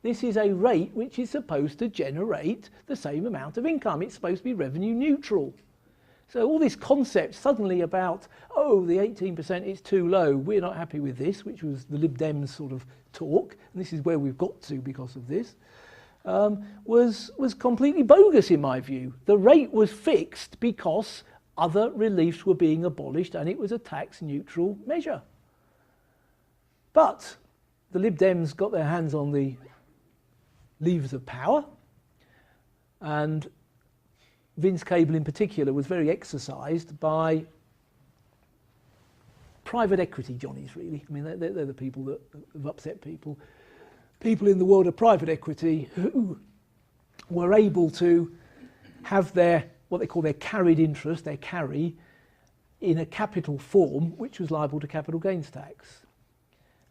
This is a rate which is supposed to generate the same amount of income. It's supposed to be revenue neutral. So all this concept suddenly about, oh, the 18% is too low, we're not happy with this, which was the Lib Dems sort of talk, and this is where we've got to because of this, was completely bogus in my view. The rate was fixed because other reliefs were being abolished and it was a tax neutral measure. But the Lib Dems got their hands on the levers of power, and Vince Cable in particular was very exercised by private equity Johnnies, really. I mean, they're the people that have upset people. People in the world of private equity who were able to have their, what they call their carried interest, their carry, in a capital form which was liable to capital gains tax.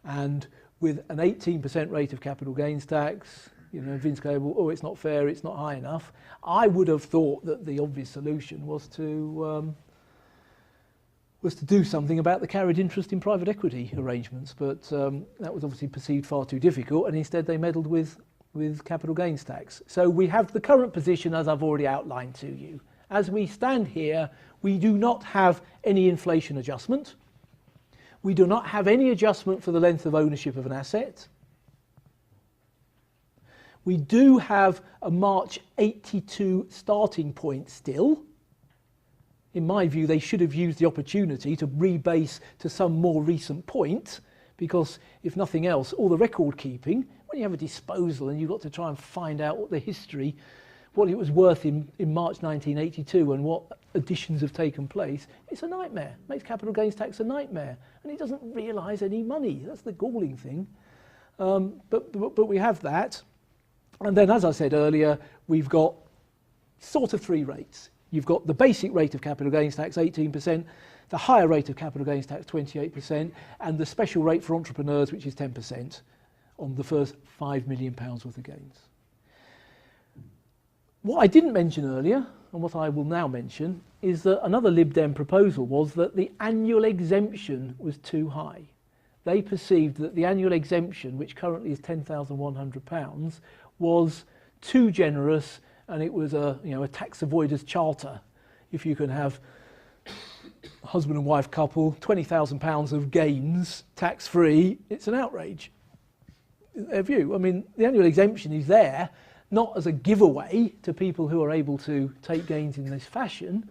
And with an 18% rate of capital gains tax, you know, Vince Cable, oh, it's not fair, it's not high enough. I would have thought that the obvious solution was to do something about the carried interest in private equity arrangements, but that was obviously perceived far too difficult, and instead they meddled with capital gains tax. So we have the current position as I've already outlined to you. As we stand here, we do not have any inflation adjustment. We do not have any adjustment for the length of ownership of an asset. We do have a March 82 starting point still. In my view, they should have used the opportunity to rebase to some more recent point, because if nothing else, all the record keeping, when you have a disposal and you've got to try and find out what the history, what it was worth in March 1982 and what additions have taken place, it's a nightmare. It makes capital gains tax a nightmare. And it doesn't realise any money. That's the galling thing. But we have that. And then, as I said earlier, we've got sort of three rates. You've got the basic rate of capital gains tax, 18%, the higher rate of capital gains tax, 28%, and the special rate for entrepreneurs, which is 10% on the first £5 million worth of gains. What I didn't mention earlier, and what I will now mention, is that another Lib Dem proposal was that the annual exemption was too high. They perceived that the annual exemption, which currently is £10,100, was too generous, and it was a tax avoiders charter. If you can have a husband and wife couple, £20,000 of gains tax-free, it's an outrage. Their view. I mean, the annual exemption is there not as a giveaway to people who are able to take gains in this fashion,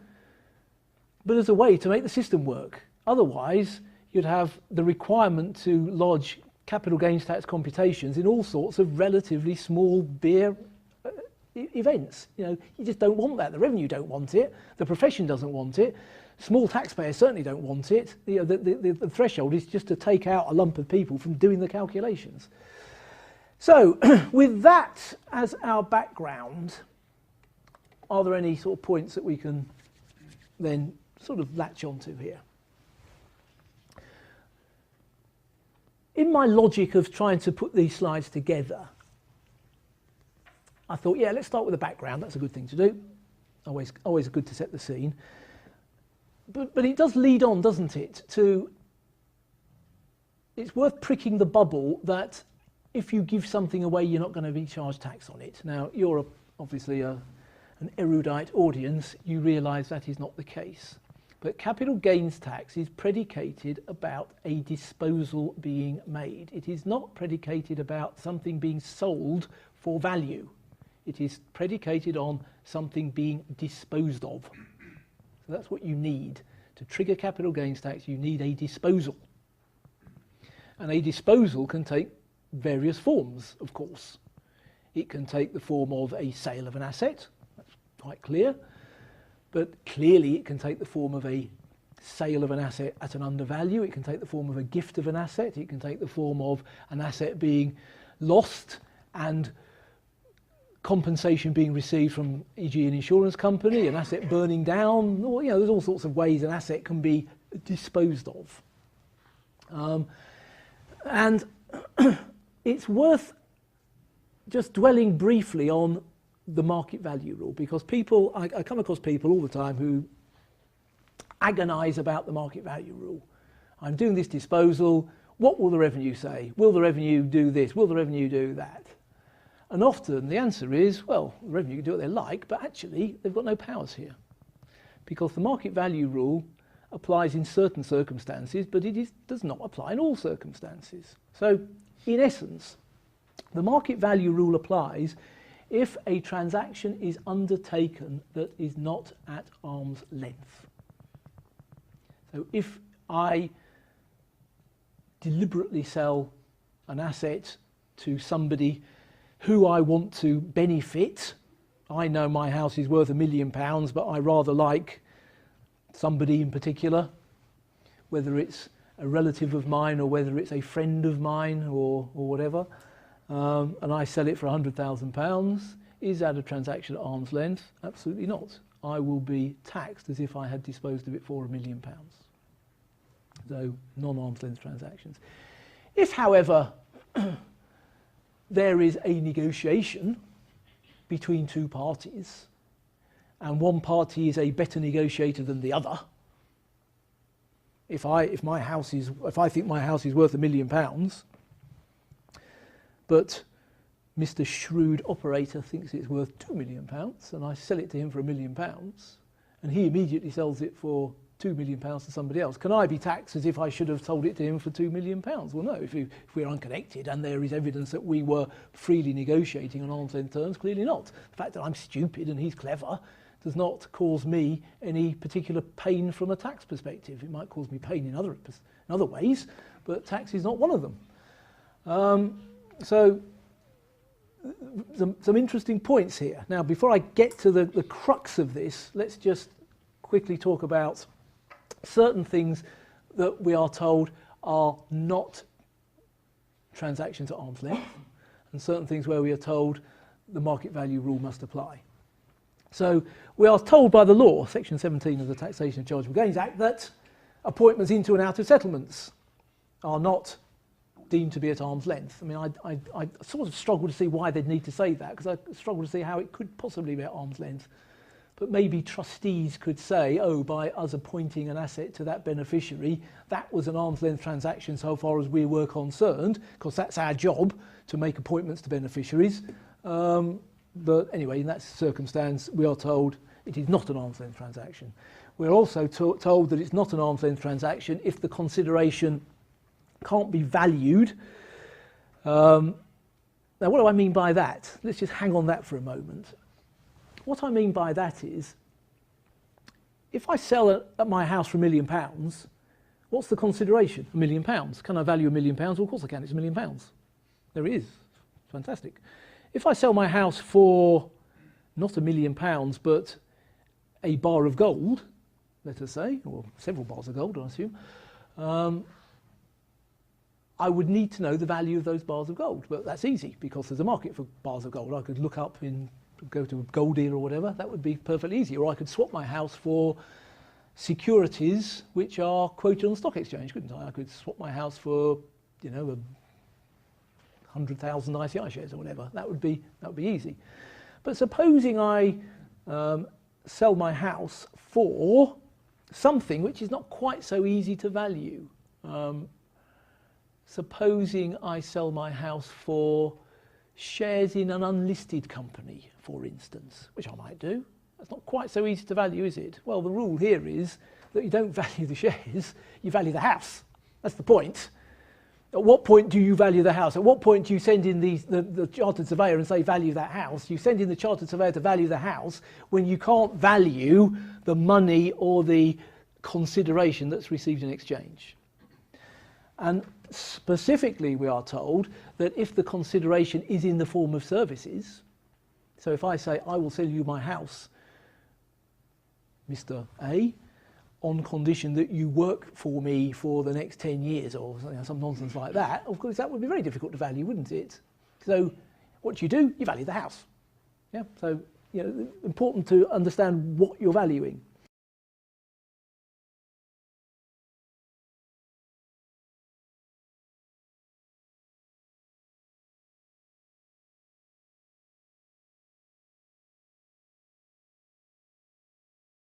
but as a way to make the system work. Otherwise, you'd have the requirement to lodge capital gains tax computations in all sorts of relatively small beer events. You know, you just don't want that. The revenue don't want it. The profession doesn't want it. Small taxpayers certainly don't want it. You know, the threshold is just to take out a lump of people from doing the calculations. So, with that as our background, are there any sort of points that we can then sort of latch onto here? In my logic of trying to put these slides together, I thought, yeah, let's start with the background. That's a good thing to do. Always good to set the scene. But it does lead on, doesn't it, to... It's worth pricking the bubble that if you give something away, you're not going to be charged tax on it. Now, you're obviously an erudite audience. You realise that is not the case. But capital gains tax is predicated about a disposal being made. It is not predicated about something being sold for value. It is predicated on something being disposed of. So that's what you need. To trigger capital gains tax, you need a disposal. And a disposal can take various forms, of course. It can take the form of a sale of an asset. That's quite clear. But clearly it can take the form of a sale of an asset at an undervalue. It can take the form of a gift of an asset. It can take the form of an asset being lost and compensation being received from, e.g. an insurance company, an asset burning down. Or, you know, there's all sorts of ways an asset can be disposed of. And it's worth just dwelling briefly on the market value rule, because people, I come across people all the time who agonise about the market value rule. I'm doing this disposal, what will the revenue say? Will the revenue do this? Will the revenue do that? And often the answer is, well, the revenue can do what they like, but actually they've got no powers here. Because the market value rule applies in certain circumstances, but does not apply in all circumstances. So, in essence, the market value rule applies if a transaction is undertaken that is not at arm's length. So if I deliberately sell an asset to somebody who I want to benefit, I know my house is worth £1 million, but I rather like somebody in particular, whether it's a relative of mine or whether it's a friend of mine or whatever, and I sell it for £100,000, is that a transaction at arm's length? Absolutely not. I will be taxed as if I had disposed of it for £1 million. So non-arm's length transactions. If, however, there is a negotiation between two parties, and one party is a better negotiator than the other, if I think my house is worth £1 million, but Mr. Shrewd operator thinks it's worth £2 million, and I sell it to him for £1 million, and he immediately sells it for £2 million to somebody else, can I be taxed as if I should have sold it to him for £2 million? Well, no. If we're unconnected and there is evidence that we were freely negotiating on arm's length terms, clearly not. The fact that I'm stupid and he's clever does not cause me any particular pain from a tax perspective. It might cause me pain in other ways, but tax is not one of them. So some interesting points here. Now, before I get to the crux of this, let's just quickly talk about certain things that we are told are not transactions at arm's length, and certain things where we are told the market value rule must apply. So we are told by the law, section 17 of the Taxation of Chargeable Gains Act, that appointments into and out of settlements are not deemed to be at arm's length. I mean, I sort of struggle to see why they'd need to say that, because I struggle to see how it could possibly be at arm's length. But maybe trustees could say, oh, by us appointing an asset to that beneficiary, that was an arm's length transaction so far as we were concerned, because that's our job to make appointments to beneficiaries. But anyway, in that circumstance, we are told it is not an arm's length transaction. We're also told that it's not an arm's length transaction if the consideration can't be valued. Now, what do I mean by that? Let's just hang on that for a moment. What I mean by that is, if I sell at my house for £1 million, what's the consideration? £1 million. Can I value £1 million? Well, of course I can. It's £1 million. There it is. Fantastic. If I sell my house for not £1 million, but a bar of gold, let us say, or several bars of gold, I assume, I would need to know the value of those bars of gold. But that's easy, because there's a market for bars of gold. I could look up go to a gold dealer or whatever. That would be perfectly easy. Or I could swap my house for securities which are quoted on the stock exchange, couldn't I? I could swap my house for, 100,000 ICI shares or whatever. That would be easy. But supposing I sell my house for something which is not quite so easy to value. Supposing I sell my house for shares in an unlisted company, for instance, which I might do. That's not quite so easy to value, is it? Well, the rule here is that you don't value the shares, you value the house. That's the point. At what point do you value the house? At what point do you send in the chartered surveyor and say value that house? You send in the chartered surveyor to value the house when you can't value the money or the consideration that's received in exchange. And specifically we are told that if the consideration is in the form of services, so if I say I will sell you my house, Mr. A, on condition that you work for me for the next 10 years or some nonsense like that, of course that would be very difficult to value, wouldn't it? So what do? You value the house. Yeah. So important to understand what you're valuing.